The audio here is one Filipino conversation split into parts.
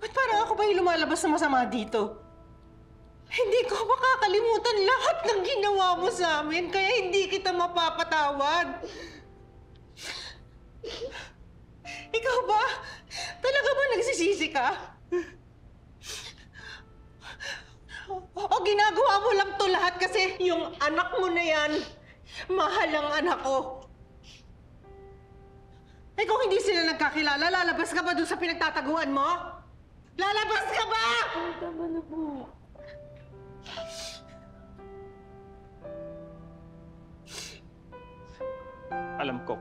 Ba't parang ako ba yung lumalabas na masama dito? Hindi ko makakalimutan lahat ng ginawa mo sa amin, kaya hindi kita mapapatawad. Ikaw ba? Talaga ba nagsisisi ka? O ginagawa mo lang to lahat kasi yung anak mo na yan, mahal ang anak ko. Eh kung hindi sila nagkakilala, lalabas ka ba dun sa pinagtataguan mo? Lalabas ka ba? Tama na po. Alam ko,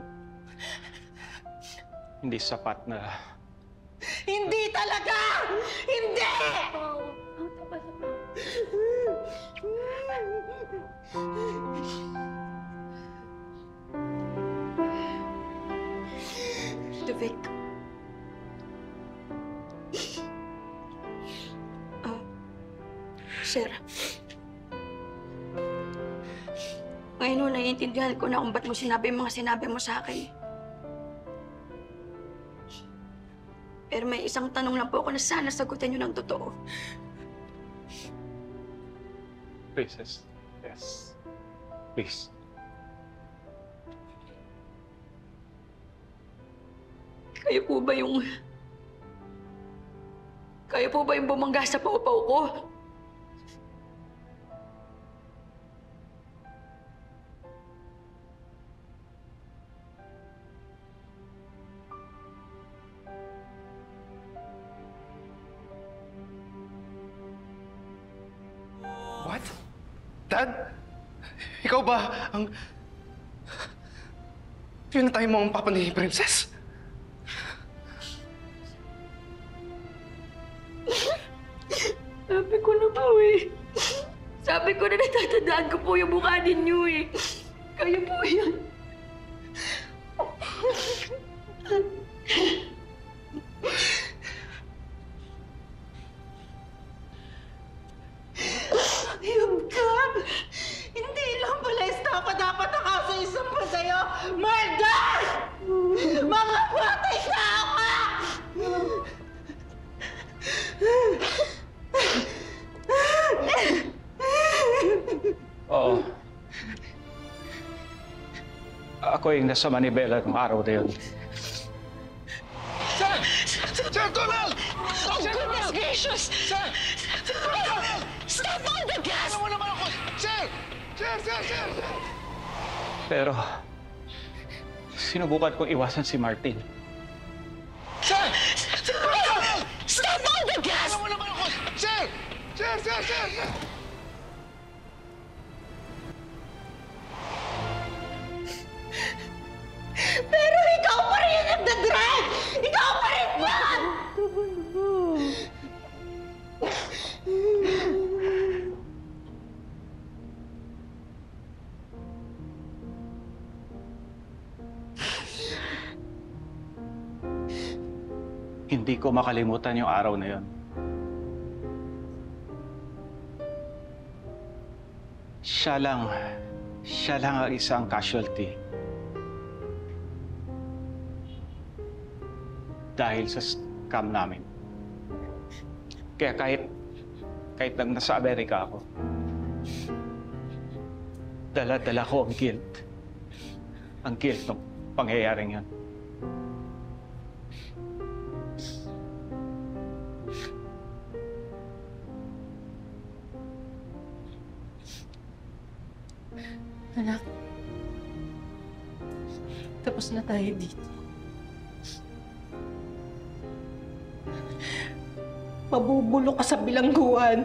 hindi sapat na... Hindi talaga! Hindi! Tama na po. Vic. Sir. Ngayon ho, naiintindihan ko na kung ba't mo sinabi yung mga sinabi mo sa akin. Pero may isang tanong lang po ako na sana sagutin niyo ng totoo. Princess, yes. Please. Kayo po ba yung... Kayo po ba yung bumangga sa paupaw ko? What? Dad? Ikaw ba ang... Pinatay mo ang papa ni Princess? Sabi ko na po eh. Sabi ko na natatandaan ko po yung mukha ninyo eh. Kayo po yan. Ayun ka! Hindi lang pala estafa dapat ang kaso isang pa sa'yo! Murder! Mga patay tama! Oo. Ako yung nasa Manibela nung araw na yun. Sir! Sir, Donald! Oh, goodness gracious! Sir! Stop on the gas! Ano mo naman ako? Sir! Sir! Sir! Sir! Pero, sinubukan kong iwasan si Martin. Sir! Stop on the gas! Ano mo naman ako? Sir! Sir! Sir! Sir! Sir! Pero ikaw pa rin yung nagdadrive! Ikaw pa rin ba? Hindi ko makalimutan yung araw na yun. Siya lang ang isang casualty. Dahil sa scam namin. Kaya kahit nang nasa Amerika ako, dala-dala ko ang guilt. Ang guilt ng pangyayaring yun. Anak, tapos na tayo dito. Mabubulok ka sa bilangguan.